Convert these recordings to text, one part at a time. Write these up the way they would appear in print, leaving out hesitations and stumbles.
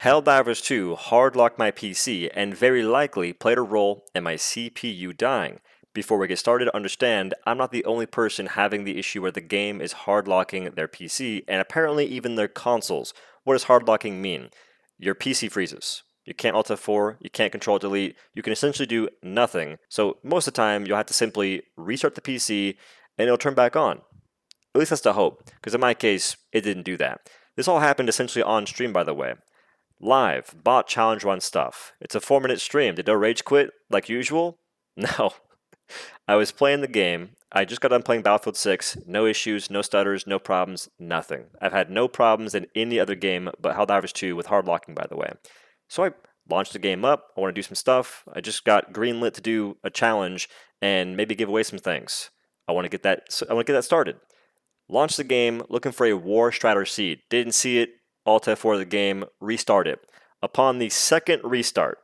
Helldivers 2 hardlocked my PC and very likely played a role in my CPU dying. Before we get started, understand I'm not the only person having the issue where the game is hardlocking their PC and apparently even their consoles. What does hardlocking mean? Your PC freezes. You can't Alt F4, you can't Control Delete, you can essentially do nothing. So most of the time you'll have to simply restart the PC and it'll turn back on. At least that's the hope, because in my case, it didn't do that. This all happened essentially on stream, by the way. Live, bot challenge run stuff. It's a 4-minute stream. Did I rage quit like usual? No. I was playing the game. I just got done playing Battlefield 6. No issues, no stutters, no problems, nothing. I've had no problems in any other game but Helldivers 2 with hard locking, by the way. So I launched the game up. I want to do some stuff. I just got greenlit to do a challenge and maybe give away some things. I want to get that started. Launched the game looking for a War Strider seed. Didn't see it. Alt F4 of the game, restart it. Upon the second restart,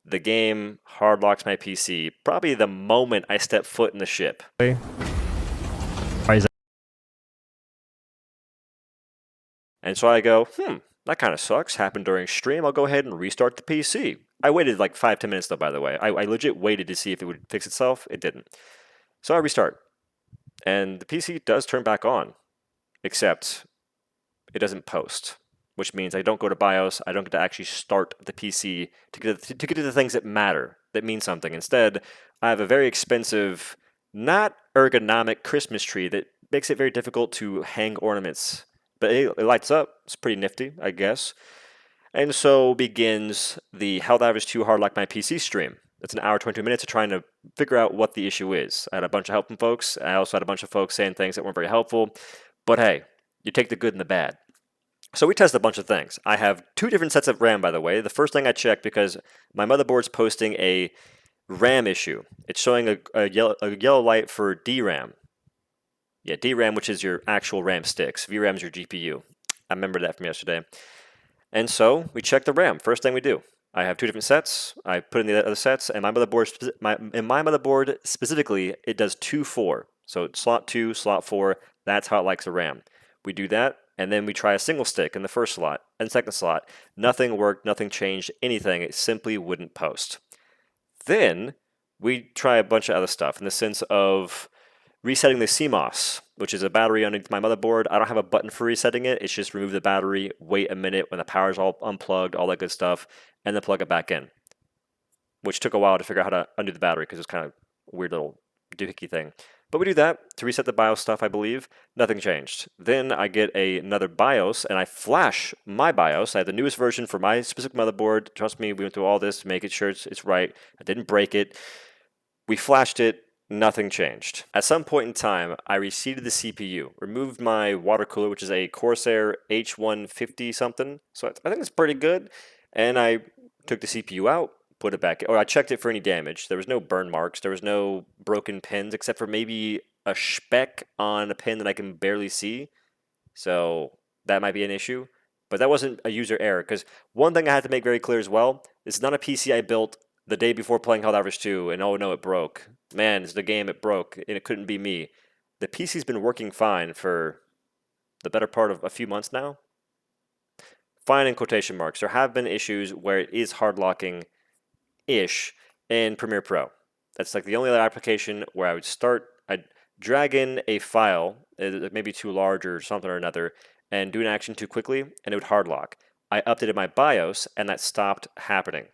the game hardlocks my PC probably the moment I step foot in the ship. And so I go, that kind of sucks. Happened during stream. I'll go ahead and restart the PC. I waited like 5-10 minutes though, by the way. I legit waited to see if it would fix itself. It didn't. So I restart. And the PC does turn back on. Except it doesn't post, which means I don't go to BIOS. I don't get to actually start the PC to get to the things that matter, that mean something. Instead, I have a very expensive, not ergonomic Christmas tree that makes it very difficult to hang ornaments. But it lights up. It's pretty nifty, I guess. And so begins the Helldivers 2 Hardlock My PC stream. It's an hour, 22 minutes of trying to figure out what the issue is. I had a bunch of helping folks. I also had a bunch of folks saying things that weren't very helpful. But hey, you take the good and the bad. So we test a bunch of things. I have 2 different sets of RAM, by the way. The first thing I checked because my motherboard's posting a RAM issue. It's showing a yellow light for DRAM. Yeah, DRAM, which is your actual RAM sticks. VRAM is your GPU. I remember that from yesterday. And so we check the RAM. First thing we do. I have 2 different sets. I put in the other sets, and my motherboard specifically, it does 2-4. So slot 2, slot 4. That's how it likes the RAM. We do that, and then we try a single stick in the first slot and second slot. Nothing worked, nothing changed, anything. It simply wouldn't post. Then we try a bunch of other stuff in the sense of resetting the CMOS, which is a battery underneath my motherboard. I don't have a button for resetting it. It's just remove the battery, wait a minute when the power's all unplugged, all that good stuff, and then plug it back in, which took a while to figure out how to undo the battery because it's kind of a weird little doohickey thing. But we do that to reset the BIOS stuff, I believe. Nothing changed. Then I get another BIOS, and I flash my BIOS. I have the newest version for my specific motherboard. Trust me, we went through all this to make it sure it's right. I didn't break it. We flashed it. Nothing changed. At some point in time, I reseated the CPU, removed my water cooler, which is a Corsair H150 something. So I think it's pretty good. And I took the CPU out, put it back, or I checked it for any damage. There was no burn marks. There was no broken pins, except for maybe a speck on a pin that I can barely see. So that might be an issue. But that wasn't a user error, because one thing I had to make very clear as well, it's not a PC I built the day before playing Helldivers 2, and oh no, it broke. Man, it's the game, it broke, and it couldn't be me. The PC's been working fine for the better part of a few months now. Fine in quotation marks. There have been issues where it is hard locking-ish in Premiere Pro. That's like the only other application where I'd drag in a file, maybe too large or something or another, and do an action too quickly, and it would hard lock. I updated my BIOS, and that stopped happening.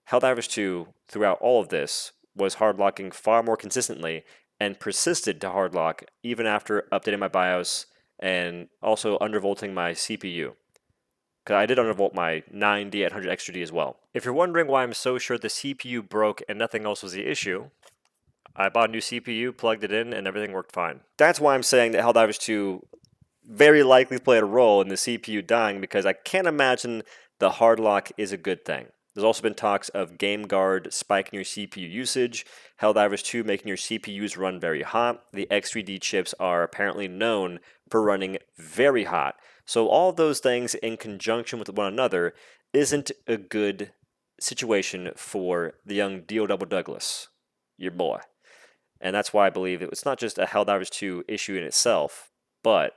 Helldivers 2, throughout all of this, was hard locking far more consistently and persisted to hard lock even after updating my BIOS and also undervolting my CPU. Because I did undervolt my 9D800 XTRA-D as well. If you're wondering why I'm so sure the CPU broke and nothing else was the issue, I bought a new CPU, plugged it in, and everything worked fine. That's why I'm saying that Helldivers 2 very likely played a role in the CPU dying, because I can't imagine the hard lock is a good thing. There's also been talks of GameGuard spiking your CPU usage, Helldivers 2 making your CPUs run very hot. The X3D chips are apparently known for running very hot. So all of those things in conjunction with one another isn't a good situation for the young OhDough Douglas, your boy. And that's why I believe it's not just a Helldivers 2 issue in itself, but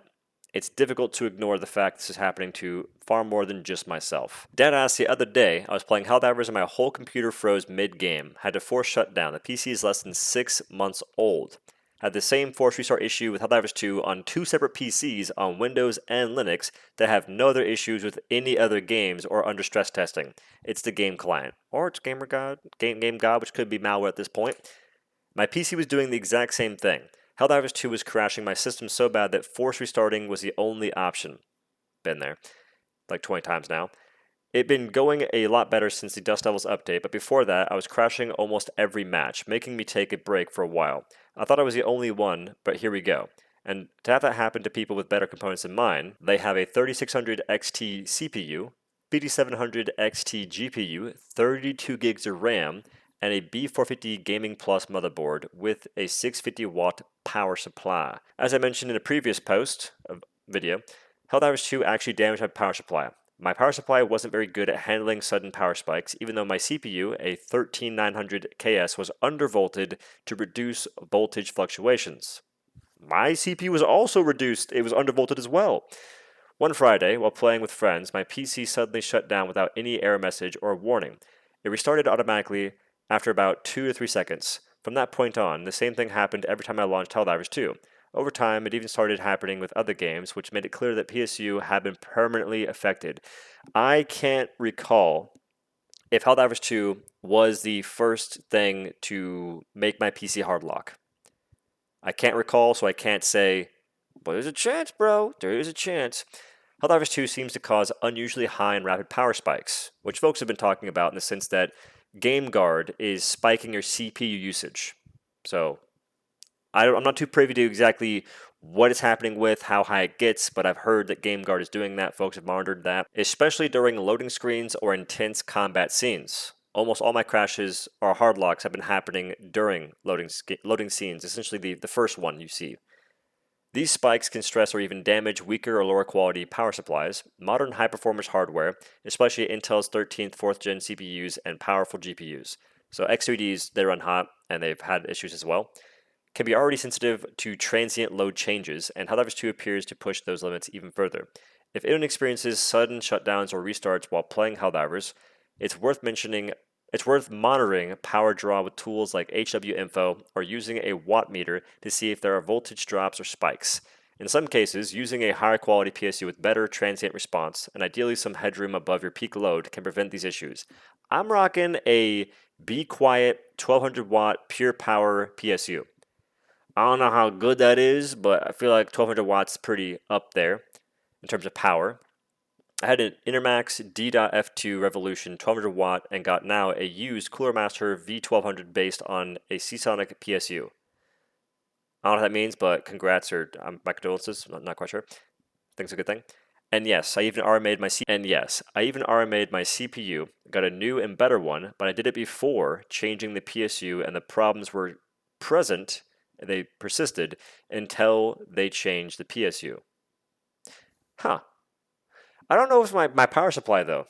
it's difficult to ignore the fact this is happening to far more than just myself. Deadass, the other day, I was playing Helldivers and my whole computer froze mid-game. Had to force shutdown. The PC is less than 6 months old. Had the same force restart issue with Helldivers 2 on 2 separate PCs on Windows and Linux that have no other issues with any other games or under stress testing. It's the game client. Or it's Game God, which could be malware at this point. My PC was doing the exact same thing. Helldivers 2 was crashing my system so bad that force restarting was the only option. Been there. Like 20 times now. It'd been going a lot better since the Dust Devils update, but before that, I was crashing almost every match, making me take a break for a while. I thought I was the only one, but here we go. And to have that happen to people with better components than mine, they have a 3600 XT CPU, 5700 XT GPU, 32 gigs of RAM, and a B450 Gaming Plus motherboard with a 650 watt power supply. As I mentioned in a previous video, Helldivers 2 actually damaged my power supply. My power supply wasn't very good at handling sudden power spikes, even though my CPU, a 13900 KS, was undervolted to reduce voltage fluctuations. My CPU was also reduced, it was undervolted as well. One Friday, while playing with friends, my PC suddenly shut down without any error message or warning. It restarted automatically after about 2 to 3 seconds. From that point on, the same thing happened every time I launched Helldivers 2. Over time, it even started happening with other games, which made it clear that PSU had been permanently affected. I can't recall if Helldivers 2 was the first thing to make my PC hard lock. I can't recall, so I can't say, but there's a chance, bro. There is a chance. Helldivers 2 seems to cause unusually high and rapid power spikes, which folks have been talking about in the sense that GameGuard is spiking your CPU usage. So I'm not too privy to exactly what is happening with, how high it gets, but I've heard that GameGuard is doing that. Folks have monitored that, especially during loading screens or intense combat scenes. Almost all my crashes or hard locks have been happening during loading scenes, essentially the first one you see. These spikes can stress or even damage weaker or lower quality power supplies, modern high-performance hardware, especially Intel's 13th 4th gen CPUs and powerful GPUs. So X3Ds, they run hot, and they've had issues as well. Can be already sensitive to transient load changes, and Helldivers 2 appears to push those limits even further. If anyone experiences sudden shutdowns or restarts while playing Helldivers, it's worth monitoring power draw with tools like HW Info or using a watt meter to see if there are voltage drops or spikes. In some cases, using a higher quality PSU with better transient response and ideally some headroom above your peak load can prevent these issues. I'm rocking a Be Quiet 1200 watt pure power PSU. I don't know how good that is, but I feel like 1200 watts is pretty up there in terms of power. I had an Intermax D.F2 Revolution 1200 watt and got now a used Cooler Master V1200 based on a Seasonic PSU. I don't know what that means, but congrats or my condolences. I'm not quite sure. I think it's a good thing. And yes, I even RMA'd my CPU. Got a new and better one, but I did it before changing the PSU, and the problems were present. They persisted until they changed the PSU. Huh. I don't know if my power supply, though.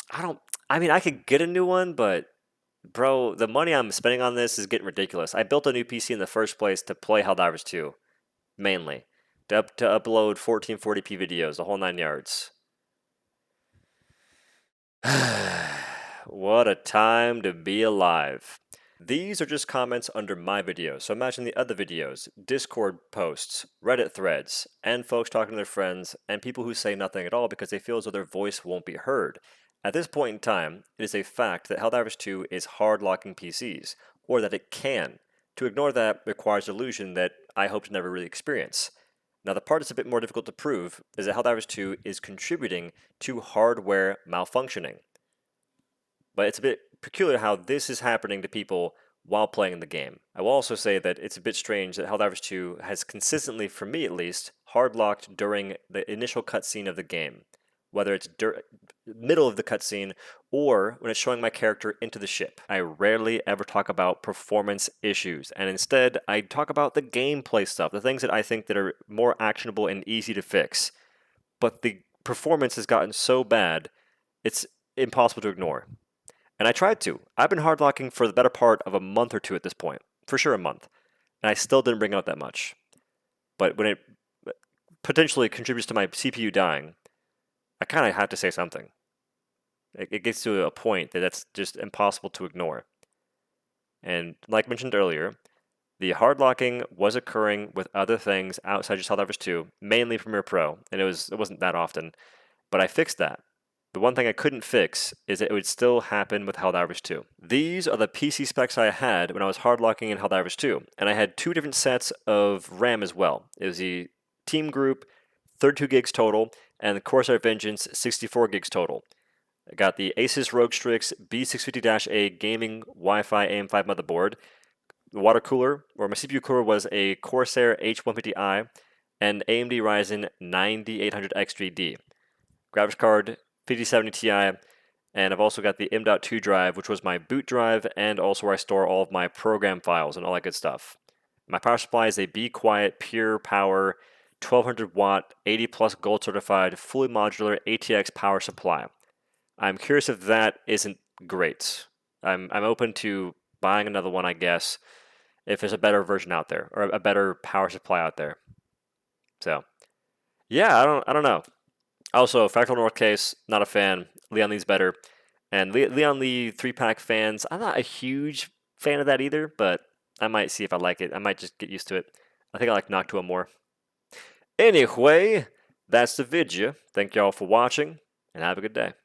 I could get a new one, but, bro, the money I'm spending on this is getting ridiculous. I built a new PC in the first place to play Helldivers 2, mainly. To upload 1440p videos, the whole 9 yards. What a time to be alive. These are just comments under my video, so imagine the other videos, Discord posts, Reddit threads, and folks talking to their friends, and people who say nothing at all because they feel as though their voice won't be heard. At this point in time, it is a fact that Helldivers 2 is hard locking PCs, or that it can. To ignore that requires illusion that I hope to never really experience. Now, the part that's a bit more difficult to prove is that Helldivers 2 is contributing to hardware malfunctioning. But it's a bit peculiar how this is happening to people while playing the game. I will also say that it's a bit strange that Helldivers 2 has consistently, for me at least, hard-locked during the initial cutscene of the game. Whether it's middle of the cutscene or when it's showing my character into the ship. I rarely ever talk about performance issues, and instead I talk about the gameplay stuff, the things that I think that are more actionable and easy to fix. But the performance has gotten so bad, it's impossible to ignore. And I tried to. I've been hardlocking for the better part of a month or two at this point. For sure a month. And I still didn't bring out that much. But when it potentially contributes to my CPU dying, I kind of have to say something. It gets to a point that that's just impossible to ignore. And like mentioned earlier, the hard locking was occurring with other things outside just Helldivers 2, mainly Premiere Pro, and it wasn't that often, but I fixed that. The one thing I couldn't fix is that it would still happen with Helldivers 2. These are the PC specs I had when I was hard locking in Helldivers 2, and I had two different sets of RAM as well. It was the Team Group 32 gigs total, and the Corsair Vengeance 64 gigs total. I got the Asus ROG Strix B650-A gaming Wi-Fi AM5 motherboard. The water cooler, or my CPU cooler, was a Corsair H150i and AMD Ryzen 9800X3D. Graphics card 5070 Ti, and I've also got the M.2 drive, which was my boot drive, and also where I store all of my program files and all that good stuff. My power supply is a Be Quiet Pure Power 1200 watt, 80 plus gold certified, fully modular ATX power supply. I'm curious if that isn't great. I'm open to buying another one, I guess, if there's a better version out there or a better power supply out there. So, yeah, I don't know. Also, Fractal North Case, not a fan. Leon Lee's better. And Leon Lee 3-pack fans, I'm not a huge fan of that either, but I might see if I like it. I might just get used to it. I think I like Noctua more. Anyway, that's the video. Thank y'all for watching, and have a good day.